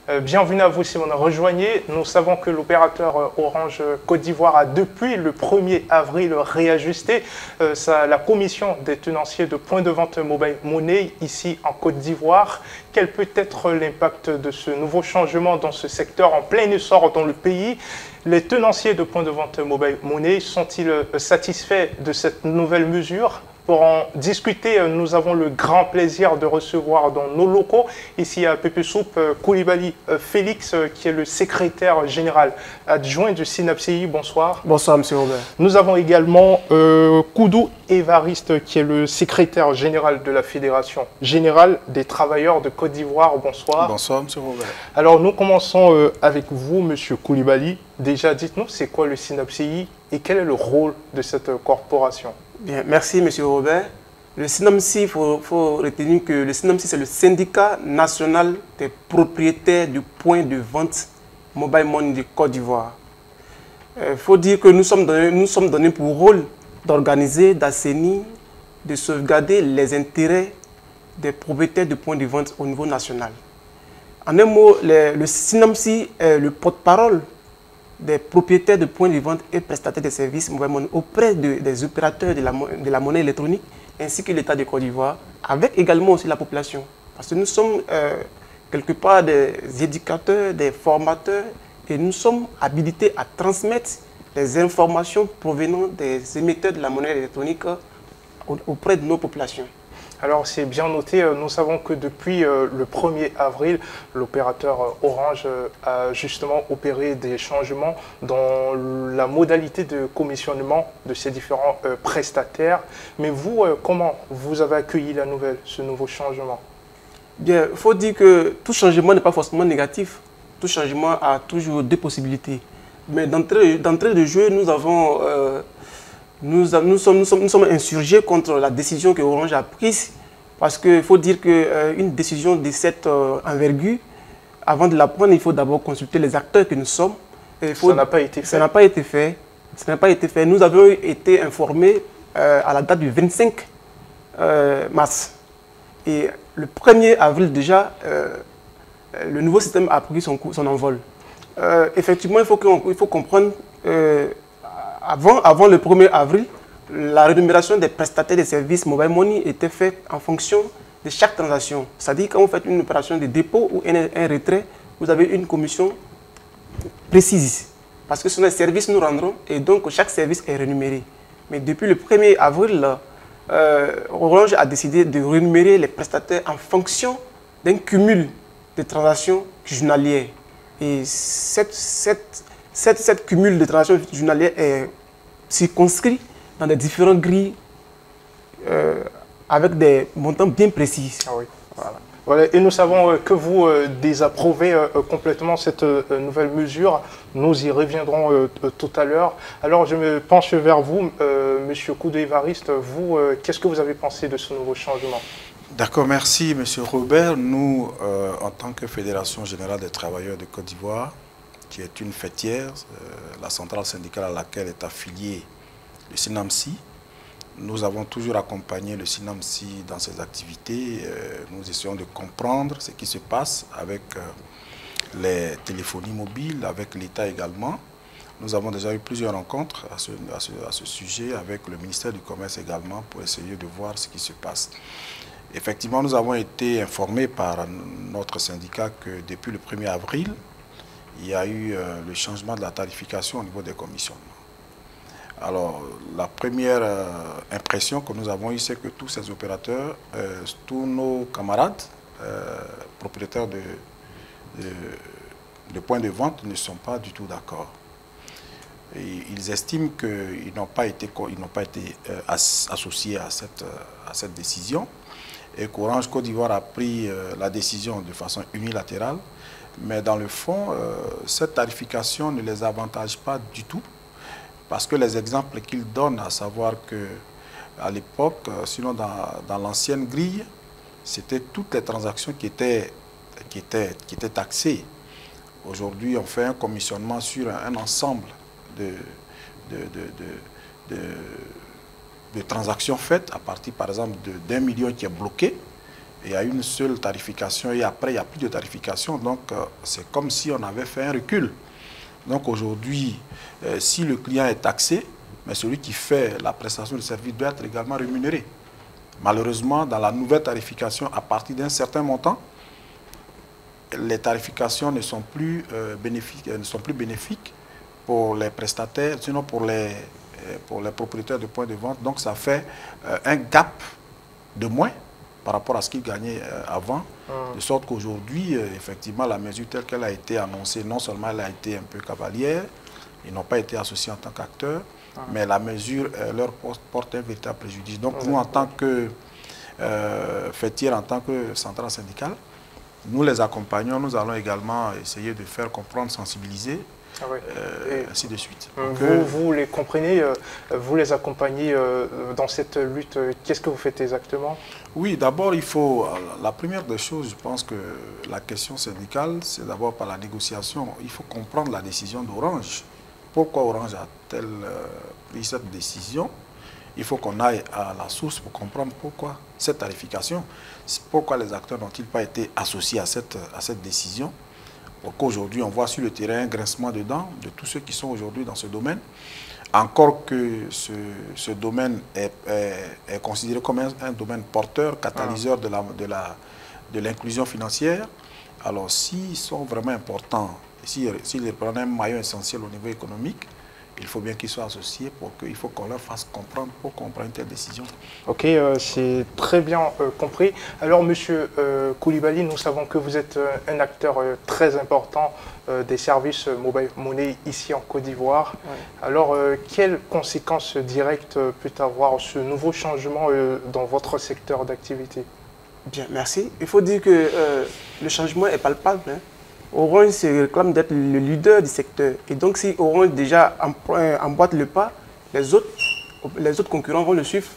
Bienvenue à vous si vous nous rejoignez. Nous savons que l'opérateur Orange Côte d'Ivoire a depuis le 1er avril réajusté la commission des tenanciers de points de vente mobile money ici en Côte d'Ivoire. Quel peut être l'impact de ce nouveau changement dans ce secteur en plein essor dans le pays? Les tenanciers de points de vente mobile money sont-ils satisfaits de cette nouvelle mesure? Pour en discuter, nous avons le grand plaisir de recevoir dans nos locaux, ici à Pépé Soup, Koulibaly Félix, qui est le secrétaire général adjoint du SYNAPCI. Bonsoir. Bonsoir, monsieur Robert. Nous avons également Koudou Évariste, qui est le secrétaire général de la Fédération générale des travailleurs de Côte d'Ivoire. Bonsoir. Bonsoir, monsieur Robert. Alors, nous commençons avec vous, monsieur Koulibaly. Déjà, dites-nous, c'est quoi le SYNAPCI et quel est le rôle de cette corporation? Bien, merci, monsieur Robert. Le SYNAPCI, il faut retenir que le SYNAPCI, c'est le syndicat national des propriétaires du point de vente mobile money de Côte d'Ivoire. Il faut dire que nous sommes donnés pour rôle d'organiser, d'assainir, de sauvegarder les intérêts des propriétaires de points de vente au niveau national. En un mot, le SYNAPCI est le porte-parole des propriétaires de points de vente et prestataires de services mobile money auprès des opérateurs de la monnaie électronique ainsi que l'État de Côte d'Ivoire, avec également aussi la population. Parce que nous sommes quelque part des éducateurs, des formateurs et nous sommes habilités à transmettre les informations provenant des émetteurs de la monnaie électronique auprès de nos populations. Alors, c'est bien noté. Nous savons que depuis le 1er avril, l'opérateur Orange a justement opéré des changements dans la modalité de commissionnement de ces différents prestataires. Mais vous, comment vous avez accueilli ce nouveau changement? Bien, il faut dire que tout changement n'est pas forcément négatif. Tout changement a toujours deux possibilités. Mais d'entrée de jeu, nous sommes insurgés contre la décision que Orange a prise parce qu'il faut dire qu'une décision de cette envergure, avant de la prendre, il faut d'abord consulter les acteurs que nous sommes. Ça n'a pas été fait. Ça n'a pas été fait. Ça n'a pas été fait. Nous avons été informés à la date du 25 mars. Et le 1er avril déjà, le nouveau système a pris son envol. Effectivement, il faut comprendre avant le 1er avril, la rémunération des prestataires de services mobile money était faite en fonction de chaque transaction. C'est-à-dire quand vous faites une opération de dépôt ou un retrait, vous avez une commission précise. Parce que ce sont des services que nous rendrons et donc chaque service est rémunéré. Mais depuis le 1er avril, Orange a décidé de rémunérer les prestataires en fonction d'un cumul de transactions journalières. Et cette cumul de transactions journalières est circonscrit dans des différentes grilles avec des montants bien précis. Ah oui. Voilà. Et nous savons que vous désapprouvez complètement cette nouvelle mesure. Nous y reviendrons tout à l'heure. Alors je me penche vers vous, monsieur Koudou Évariste. Vous, qu'est-ce que vous avez pensé de ce nouveau changement? D'accord, merci monsieur Robert. Nous, en tant que Fédération Générale des Travailleurs de Côte d'Ivoire, qui est une fêtière, la centrale syndicale à laquelle est affilié le SYNAPCI. Nous avons toujours accompagné le SYNAPCI dans ses activités. Nous essayons de comprendre ce qui se passe avec les téléphonies mobiles, avec l'État également. Nous avons déjà eu plusieurs rencontres à ce sujet avec le ministère du Commerce également pour essayer de voir ce qui se passe. Effectivement, nous avons été informés par notre syndicat que depuis le 1er avril, il y a eu le changement de la tarification au niveau des commissionnements. Alors, la première impression que nous avons eue, c'est que tous ces opérateurs, tous nos camarades, propriétaires de points de vente, ne sont pas du tout d'accord. Ils estiment qu'ils n'ont pas été associés à cette décision et qu'Orange Côte d'Ivoire a pris la décision de façon unilatérale. Mais dans le fond, cette tarification ne les avantage pas du tout parce que les exemples qu'ils donnent, à savoir qu'à l'époque, sinon dans l'ancienne grille, c'était toutes les transactions qui étaient taxées. Aujourd'hui, on fait un commissionnement sur un ensemble de transactions faites à partir, par exemple, d'1 million qui est bloqué. il y a une seule tarification et après il n'y a plus de tarification. Donc c'est comme si on avait fait un recul. Donc aujourd'hui, si le client est taxé, mais celui qui fait la prestation de service doit être également rémunéré. Malheureusement, dans la nouvelle tarification, à partir d'un certain montant, les tarifications ne sont plus bénéfiques pour les prestataires, sinon pour les propriétaires de points de vente. Donc ça fait un gap de moins par rapport à ce qu'ils gagnaient avant, de sorte qu'aujourd'hui, effectivement, la mesure telle qu'elle a été annoncée, non seulement elle a été un peu cavalière, ils n'ont pas été associés en tant qu'acteurs, mais la mesure leur porte un véritable préjudice. Donc nous, en tant que fêtière, en tant que centrale syndicale, nous les accompagnons, nous allons également essayer de faire comprendre, sensibiliser, ainsi de suite. Vous les comprenez, vous les accompagnez dans cette lutte. Qu'est-ce que vous faites exactement? Oui, d'abord, il faut, la première des choses, je pense que la question syndicale, c'est d'abord par la négociation. Il faut comprendre la décision d'Orange. Pourquoi Orange a-t-elle pris cette décision? Il faut qu'on aille à la source pour comprendre pourquoi cette tarification, pourquoi les acteurs n'ont-ils pas été associés à cette décision. Pour qu'aujourd'hui, on voit sur le terrain un grincement dedans de tous ceux qui sont aujourd'hui dans ce domaine. Encore que ce domaine est considéré comme un domaine porteur, catalyseur de l'inclusion financière. Alors, s'ils sont vraiment importants, s'ils reprennent un maillon essentiel au niveau économique, il faut bien qu'ils soient associés il faut qu'on leur fasse comprendre pourquoi on prend une telle décision. Ok, c'est très bien compris. Alors, Monsieur Coulibaly, nous savons que vous êtes un acteur très important des services mobile money ici en Côte d'Ivoire. Ouais. Alors, quelles conséquences directes peut avoir ce nouveau changement dans votre secteur d'activité? Bien, merci. Il faut dire que le changement est palpable. Hein. Orange se réclame d'être le leader du secteur. Et donc, si Orange déjà emboîte le pas, les autres concurrents vont le suivre.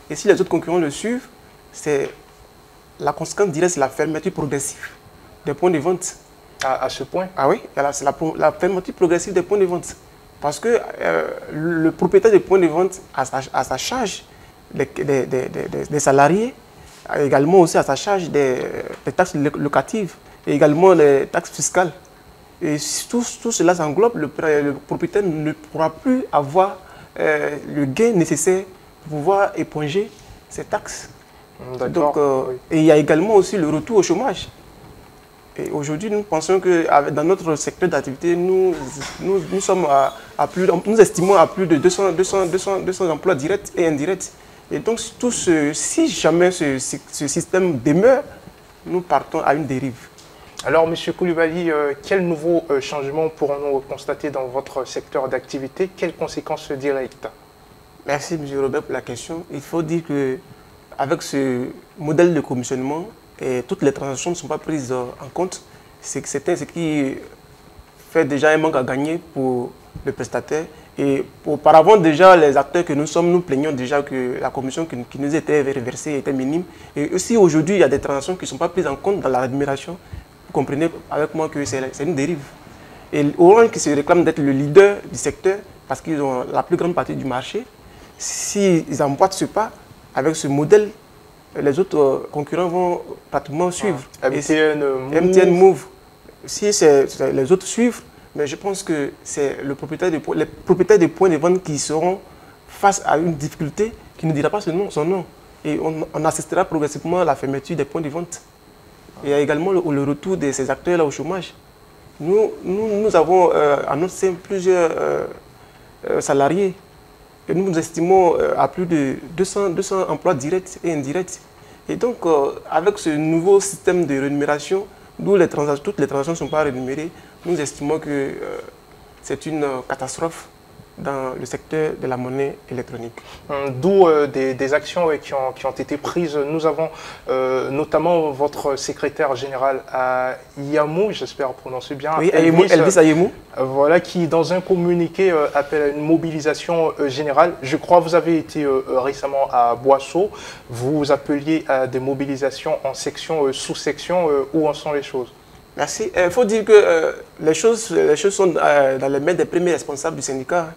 Et si les autres concurrents le suivent, c'est la conséquence directe, c'est la fermeture progressive des points de vente. À ce point? Ah oui, c'est la fermeture progressive des points de vente. Parce que le propriétaire des points de vente a sa charge des salariés, également aussi à sa charge des taxes locatives, et également les taxes fiscales. Et tout cela s'englobe, le propriétaire ne pourra plus avoir le gain nécessaire pour pouvoir éponger ces taxes. Donc, oui. Et il y a également aussi le retour au chômage. Et aujourd'hui, nous pensons que dans notre secteur d'activité, nous estimons à plus de 200 emplois directs et indirects. Et donc, si jamais ce système demeure, nous partons à une dérive. Alors, M. Coulibaly, quels nouveaux changements pourrons-nous constater dans votre secteur d'activité? Quelles conséquences directes? Merci, M. Robert, pour la question. Il faut dire qu'avec ce modèle de commissionnement, toutes les transactions ne sont pas prises en compte. C'est ce qui fait déjà un manque à gagner pour le prestataire. Et auparavant, déjà, les acteurs que nous sommes, nous plaignons déjà que la commission qui nous était reversée était minime. Et aussi, aujourd'hui, il y a des transactions qui ne sont pas prises en compte dans la rémunération. Vous comprenez avec moi que c'est une dérive. Et Orange qui se réclame d'être le leader du secteur, parce qu'ils ont la plus grande partie du marché, s'ils emboîtent ce pas, avec ce modèle, les autres concurrents vont pratiquement suivre. MTN Move. Si les autres suivent, mais je pense que c'est les propriétaires des points de vente qui seront face à une difficulté qui ne dira pas son nom. Et on assistera progressivement à la fermeture des points de vente. Il y a également le retour de ces acteurs-là au chômage. Nous avons en notre sein plusieurs salariés. Et nous estimons à plus de 200 emplois directs et indirects. Et donc, avec ce nouveau système de rémunération, d'où toutes les transactions ne sont pas rémunérées, nous estimons que c'est une catastrophe dans le secteur de la monnaie électronique. D'où des actions qui ont été prises. Nous avons notamment votre secrétaire général à Ayemou, j'espère prononcer bien. Oui, Elvis Ayemou. Voilà, qui dans un communiqué appelle à une mobilisation générale. Je crois que vous avez été récemment à Boisseau. Vous appeliez à des mobilisations en section, sous-section. Où en sont les choses? Merci. Il faut dire que les choses sont dans les mains des premiers responsables du syndicat.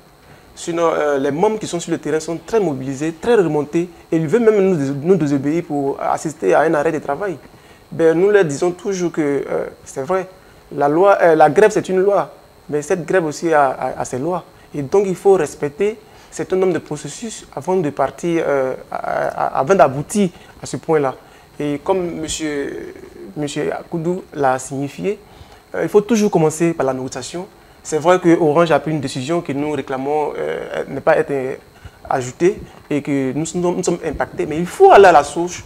Sinon, les membres qui sont sur le terrain sont très mobilisés, très remontés, et ils veulent même nous désobéir pour assister à un arrêt de travail. Ben, nous leur disons toujours que c'est vrai, la grève c'est une loi, mais cette grève aussi a ses lois. Et donc il faut respecter un certain nombre de processus avant de partir, avant d'aboutir à ce point-là. Et comme M. Akoudou l'a signifié, il faut toujours commencer par la négociation. C'est vrai que Orange a pris une décision que nous réclamons ne pas être ajoutée et que nous sommes impactés. Mais il faut aller à la source,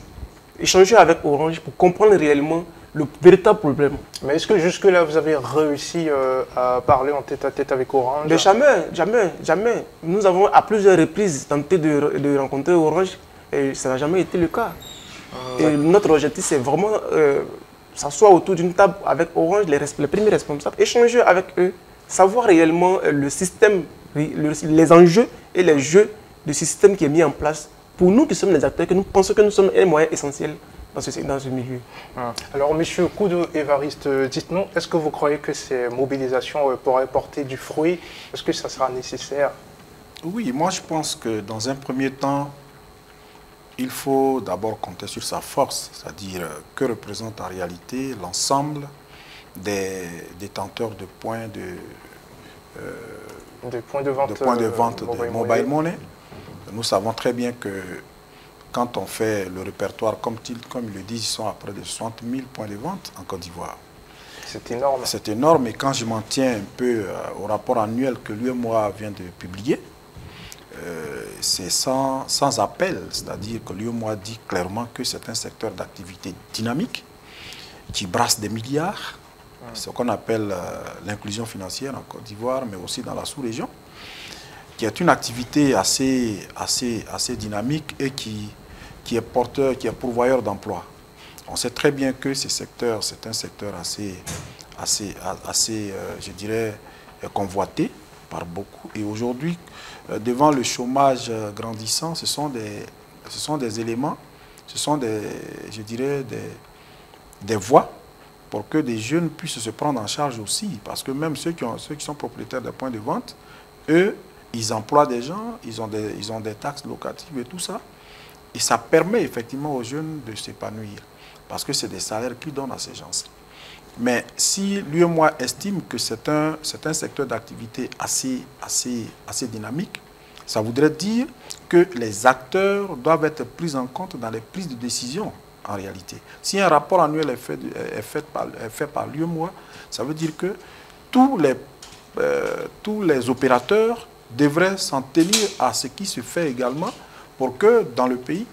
échanger avec Orange pour comprendre réellement le véritable problème. Mais est-ce que jusque-là, vous avez réussi à parler en tête-à-tête avec Orange? Mais jamais. Nous avons à plusieurs reprises tenté de rencontrer Orange et ça n'a jamais été le cas. Et notre objectif, c'est vraiment s'asseoir autour d'une table avec Orange, les premiers responsables, échanger avec eux, savoir réellement le système, les enjeux et les jeux du système qui est mis en place pour nous qui sommes les acteurs, que nous pensons que nous sommes un moyen essentiel dans ce milieu. Alors, M. Koudou Évariste, dites-nous, est-ce que vous croyez que ces mobilisations pourraient porter du fruit? Est-ce que ça sera nécessaire? Oui, moi je pense que dans un premier temps, il faut d'abord compter sur sa force, c'est-à-dire que représente en réalité l'ensemble des détenteurs de points de vente de mobile money. Nous savons très bien que quand on fait le répertoire, comme ils le disent, ils sont à près de 60 000 points de vente en Côte d'Ivoire. C'est énorme. C'est énorme, et quand je m'en tiens un peu au rapport annuel que l'UEMOA vient de publier, c'est sans appel, c'est-à-dire que l'UEMOA dit clairement que c'est un secteur d'activité dynamique qui brasse des milliards, ce qu'on appelle l'inclusion financière en Côte d'Ivoire, mais aussi dans la sous-région, qui est une activité assez dynamique et qui est porteur, qui est pourvoyeur d'emplois. On sait très bien que ce secteur, c'est un secteur assez je dirais, convoité par beaucoup. Et aujourd'hui, devant le chômage grandissant, ce sont des éléments, ce sont je dirais, des voies pour que des jeunes puissent se prendre en charge aussi. Parce que même ceux qui sont propriétaires des points de vente, eux, ils emploient des gens, ils ont des taxes locatives et tout ça. Et ça permet effectivement aux jeunes de s'épanouir. Parce que c'est des salaires qu'ils donnent à ces gens. Mais si l'UEMOA estime que c'est un secteur d'activité assez dynamique, ça voudrait dire que les acteurs doivent être pris en compte dans les prises de décision en réalité. Si un rapport annuel est fait par l'UEMOA, ça veut dire que tous les opérateurs devraient s'en tenir à ce qui se fait également pour que dans le pays,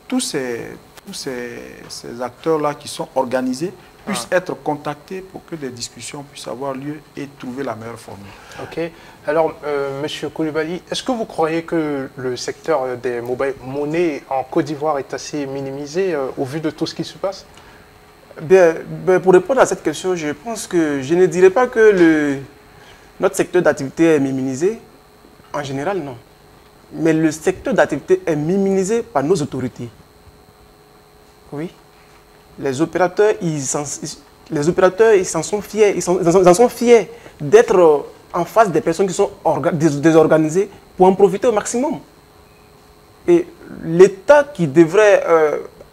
tous ces acteurs-là qui sont organisés puissent être contactés pour que des discussions puissent avoir lieu et trouver la meilleure formule. Ok. Alors, M. Koulibaly, est-ce que vous croyez que le secteur des mobile money en Côte d'Ivoire est assez minimisé au vu de tout ce qui se passe? Bien, pour répondre à cette question, je pense que je ne dirais pas que notre secteur d'activité est minimisé. En général, non. Mais le secteur d'activité est minimisé par nos autorités. Oui. Les opérateurs, ils s'en sont fiers. Ils en sont fiers d'être en face des personnes qui sont désorganisées pour en profiter au maximum. Et l'État qui devrait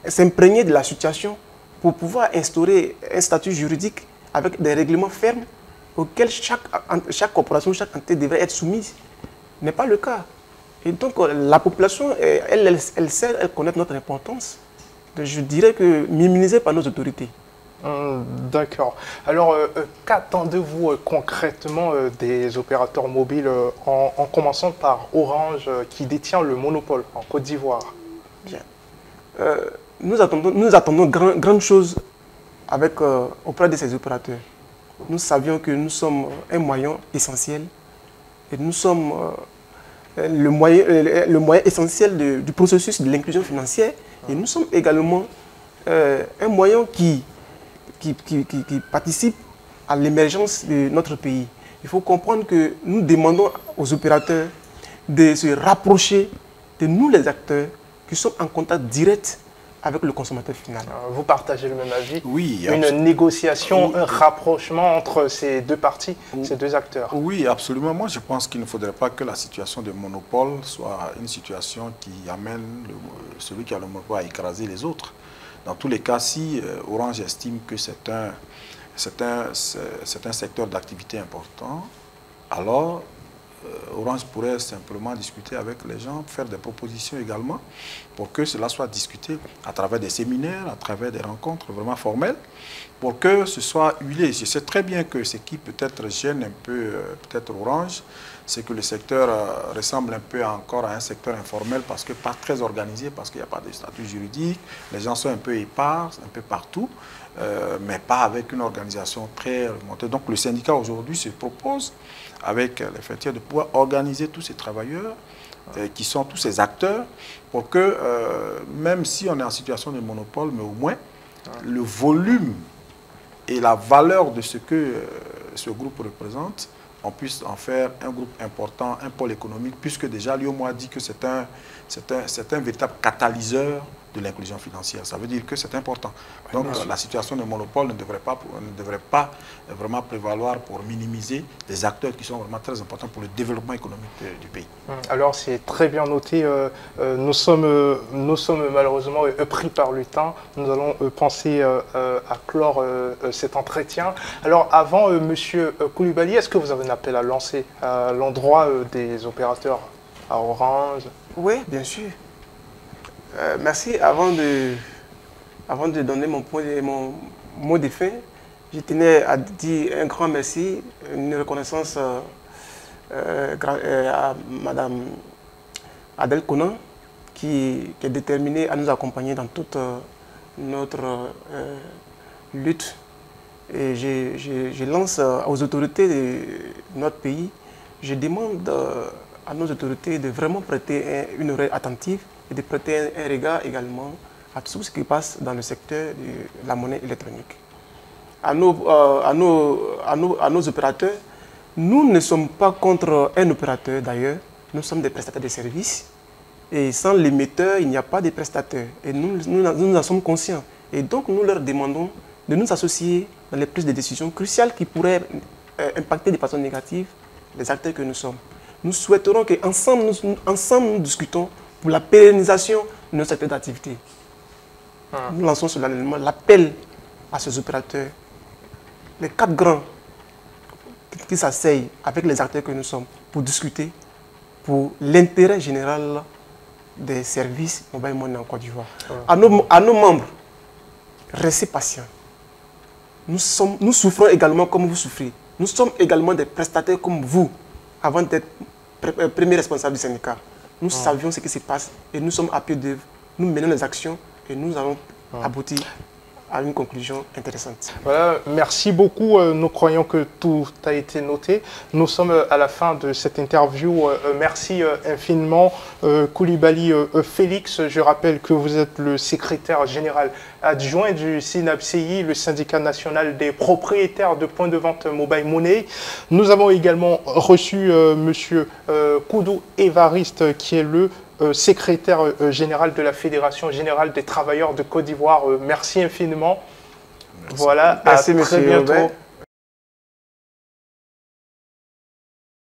s'imprégner de la situation pour pouvoir instaurer un statut juridique avec des règlements fermes auxquels chaque corporation, chaque entité devrait être soumise, n'est pas le cas. Et donc la population, elle sait connaître notre importance. Je dirais que minimisé par nos autorités. D'accord. Alors, qu'attendez-vous concrètement des opérateurs mobiles en commençant par Orange qui détient le monopole en Côte d'Ivoire? Bien. Nous attendons grandes choses auprès de ces opérateurs. Nous savions que nous sommes un moyen essentiel et nous sommes le moyen essentiel du processus de l'inclusion financière. Et nous sommes également un moyen qui participe à l'émergence de notre pays. Il faut comprendre que nous demandons aux opérateurs de se rapprocher de nous les acteurs qui sommes en contact direct avec le consommateur final. Vous partagez le même avis? Oui. Une négociation, un rapprochement entre ces deux parties, ces deux acteurs? Oui, absolument. Moi, je pense qu'il ne faudrait pas que la situation de monopole soit une situation qui amène celui qui a le monopole à écraser les autres. Dans tous les cas, si Orange estime que c'est un secteur d'activité important, alors Orange pourrait simplement discuter avec les gens, faire des propositions également pour que cela soit discuté à travers des séminaires, à travers des rencontres vraiment formelles, pour que ce soit huilé. Je sais très bien que ce qui peut-être gêne un peu peut-être Orange, c'est que le secteur ressemble un peu encore à un secteur informel parce que pas très organisé, parce qu'il n'y a pas de statut juridique, les gens sont un peu épars, un peu partout, mais pas avec une organisation très remontée. Donc le syndicat aujourd'hui se propose avec les fêtiers de pouvoir organiser tous ces travailleurs qui sont tous ces acteurs pour que même si on est en situation de monopole, mais au moins le volume et la valeur de ce que ce groupe représente, on puisse en faire un groupe important, un pôle économique, puisque déjà l'UEMOA dit que c'est un véritable catalyseur de l'inclusion financière. Ça veut dire que c'est important. Donc la situation de monopole ne devrait pas vraiment prévaloir pour minimiser des acteurs qui sont vraiment très importants pour le développement économique du pays. Alors c'est très bien noté. Nous sommes malheureusement pris par le temps. Nous allons penser à clore cet entretien. Alors avant, Monsieur Coulibaly, est-ce que vous avez un appel à lancer à l'endroit des opérateurs à Orange? Oui, bien sûr. Merci. Avant de donner mon mot de fin, je tenais à dire un grand merci, une reconnaissance à Mme Adèle Conan, qui est déterminée à nous accompagner dans toute notre lutte. Et je lance aux autorités de notre pays, je demande à nos autorités de vraiment prêter une oreille attentive et de prêter un regard également à tout ce qui passe dans le secteur de la monnaie électronique. À nos opérateurs, nous ne sommes pas contre un opérateur d'ailleurs, nous sommes des prestataires de services et sans l'émetteur, il n'y a pas de prestataires et nous en sommes conscients. Et donc nous leur demandons de nous associer dans les prises de décisions cruciales qui pourraient impacter de façon négative les acteurs que nous sommes. Nous souhaiterons qu'ensemble nous discutons pour la pérennisation de nos secteurs d'activité. Nous lançons solennellement l'appel à ces opérateurs, les 4 grands qui s'asseyent avec les acteurs que nous sommes pour discuter pour l'intérêt général des services mobile money en Côte d'Ivoire. À nos membres, restez patients. Nous souffrons également comme vous souffrez. Nous sommes également des prestataires comme vous avant d'être premier responsable du syndicat. Nous savions ce qui se passe et nous sommes à pied d'œuvre. Nous menons les actions et nous allons aboutir à une conclusion intéressante. Voilà, merci beaucoup. Nous croyons que tout a été noté. Nous sommes à la fin de cette interview. Merci infiniment, Coulibaly Félix. Je rappelle que vous êtes le secrétaire général adjoint du SYNAPCI, le syndicat national des propriétaires de points de vente mobile money. Nous avons également reçu Monsieur Koudou Évariste, qui est le secrétaire général de la Fédération générale des travailleurs de Côte d'Ivoire. Merci infiniment. Merci. Voilà, merci, à très monsieur bientôt. Robert.